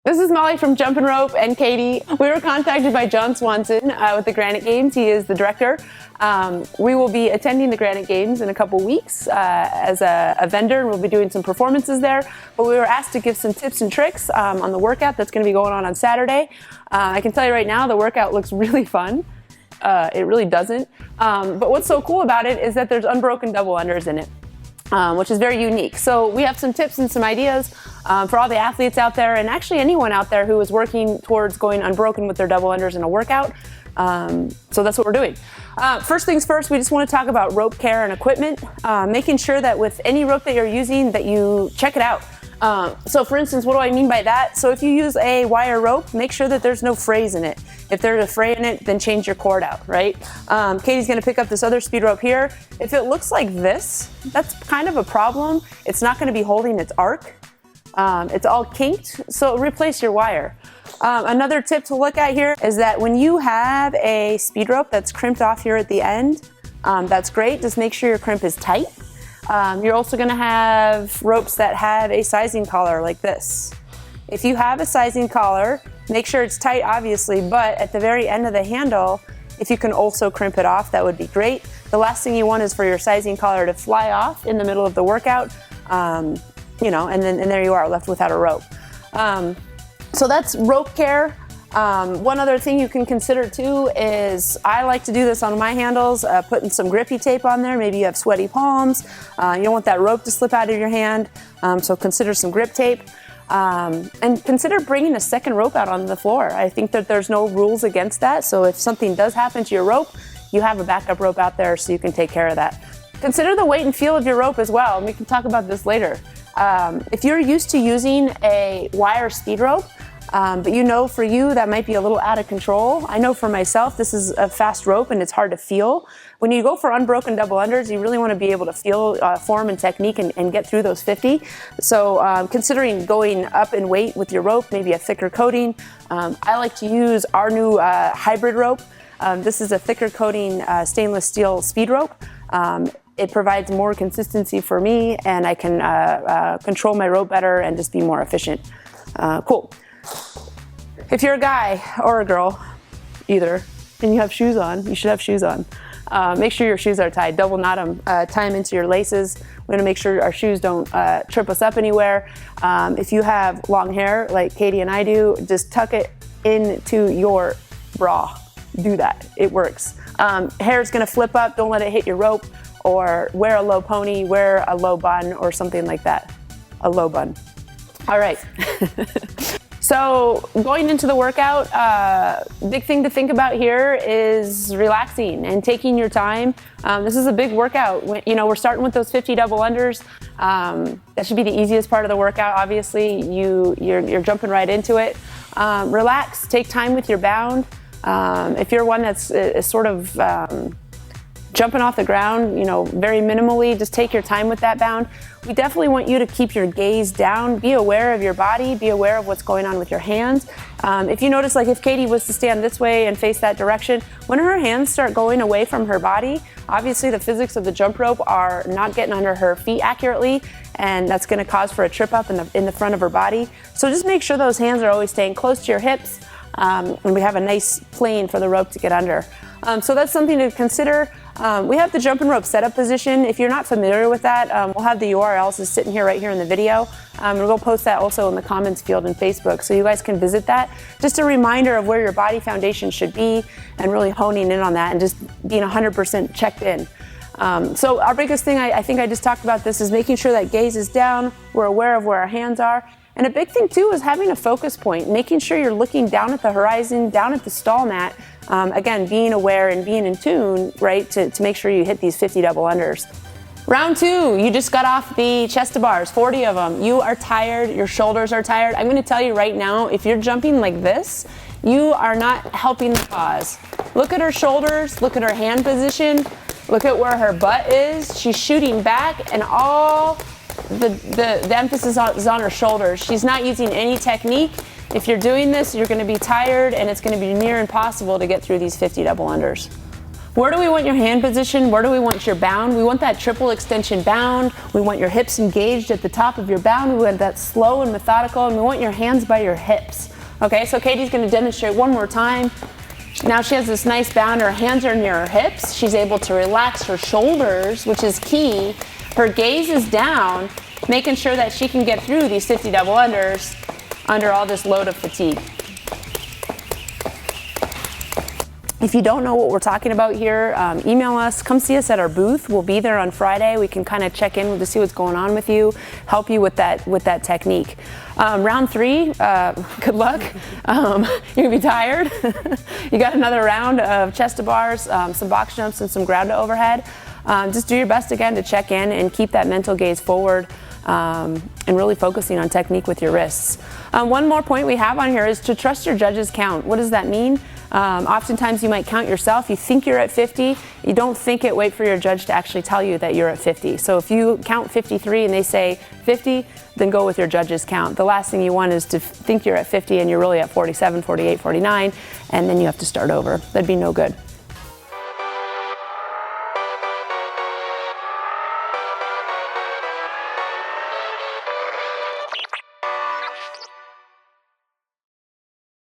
This is Molly from JumpNrope and Katie. We were contacted by John Swanson with the Granite Games. He is the director. We will be attending the Granite Games in a couple weeks as a vendor, and we'll be doing some performances there. But we were asked to give some tips and tricks on the workout that's going to be going on Saturday. I can tell you right now, the workout looks really fun. It really doesn't. But what's so cool about it is that there's unbroken double unders in it. Which is very unique. So we have some tips and some ideas for all the athletes out there, and actually anyone out there who is working towards going unbroken with their double unders in a workout. So that's what we're doing. First things first, we just want to talk about rope care and equipment, making sure that with any rope that you're using that you check it out. So for instance, what do I mean by that? So if you use a wire rope, make sure that there's no frays in it. If there's a fray in it, then change your cord out, right? Katie's gonna pick up this other speed rope here. If it looks like this, that's kind of a problem. It's not gonna be holding its arc. It's all kinked, so replace your wire. Another tip to look at here is that when you have a speed rope that's crimped off here at the end, that's great. Just make sure your crimp is tight. You're also going to have ropes that have a sizing collar like this. If you have a sizing collar, make sure it's tight obviously, but at the very end of the handle, if you can also crimp it off, that would be great. The last thing you want is for your sizing collar to fly off in the middle of the workout, you know, and there you are left without a rope. So that's rope care. One other thing you can consider too is, I like to do this on my handles, putting some grippy tape on there. Maybe you have sweaty palms. You don't want that rope to slip out of your hand, so consider some grip tape. And consider bringing a second rope out on the floor. I think that there's no rules against that, so if something does happen to your rope, you have a backup rope out there so you can take care of that. Consider the weight and feel of your rope as well, and we can talk about this later. If you're used to using a wire speed rope, but you know for you that might be a little out of control. I know for myself this is a fast rope and it's hard to feel. When you go for unbroken double unders, you really want to be able to feel form and technique and get through those 50. So considering going up in weight with your rope, maybe a thicker coating. I like to use our new hybrid rope. This is a thicker coating stainless steel speed rope. It provides more consistency for me, and I can control my rope better and just be more efficient. Cool. If you're a guy or a girl, either, and you have shoes on, you should have shoes on. Make sure your shoes are tied. Double knot them, tie them into your laces. We're gonna make sure our shoes don't trip us up anywhere. If you have long hair, like Katie and I do, just tuck it into your bra. Do that, it works. Hair is gonna flip up, don't let it hit your rope, or wear a low pony, wear a low bun, or something like that. A low bun. All right. So going into the workout, big thing to think about here is relaxing and taking your time. This is a big workout. You know, we're starting with those 50 double unders. That should be the easiest part of the workout. Obviously, you're jumping right into it. Relax, take time with your bound. If you're one that's sort of jumping off the ground, you know, very minimally, just take your time with that bound. We definitely want you to keep your gaze down, be aware of your body, be aware of what's going on with your hands. If you notice, like if Katie was to stand this way and face that direction, when her hands start going away from her body, obviously the physics of the jump rope are not getting under her feet accurately, and that's gonna cause for a trip up in the front of her body. So just make sure those hands are always staying close to your hips, and we have a nice plane for the rope to get under. So that's something to consider. We have the JumpNrope Set Up position. If you're not familiar with that, we'll have the URLs just sitting here right here in the video. And we'll post that also in the comments field in Facebook, so you guys can visit that. Just a reminder of where your body foundation should be, and really honing in on that and just being 100% checked in. So our biggest thing, I think I just talked about this, is making sure that gaze is down, we're aware of where our hands are. And a big thing too is having a focus point, making sure you're looking down at the horizon, down at the stall mat. Again, being aware and being in tune, right, to make sure you hit these 50 double unders. Round two, you just got off the chest to bars, 40 of them. You are tired, your shoulders are tired. I'm gonna tell you right now, if you're jumping like this, you are not helping the cause. Look at her shoulders, look at her hand position, look at where her butt is. She's shooting back, and all the emphasis is on her shoulders. She's not using any technique. If you're doing this, you're gonna be tired, and it's gonna be near impossible to get through these 50 double unders. Where do we want your hand position? Where do we want your bound? We want that triple extension bound. We want your hips engaged at the top of your bound. We want that slow and methodical, and we want your hands by your hips. Okay, so Katie's gonna demonstrate one more time. Now she has this nice bound, her hands are near her hips. She's able to relax her shoulders, which is key. Her gaze is down, making sure that she can get through these 50 double unders under all this load of fatigue. If you don't know what we're talking about here, email us, come see us at our booth. We'll be there on Friday. We can kind of check in to see what's going on with you, help you with that technique. Round 3, good luck. You're gonna be tired. You got another round of chest to bars, some box jumps, and some ground to overhead. Just do your best again to check in and keep that mental gaze forward, and really focusing on technique with your wrists. One more point we have on here is to trust your judge's count. What does that mean? Oftentimes you might count yourself. You think you're at 50. You don't think it. Wait for your judge to actually tell you that you're at 50. So if you count 53 and they say 50, then go with your judge's count. The last thing you want is to think you're at 50 and you're really at 47, 48, 49, and then you have to start over. That'd be no good.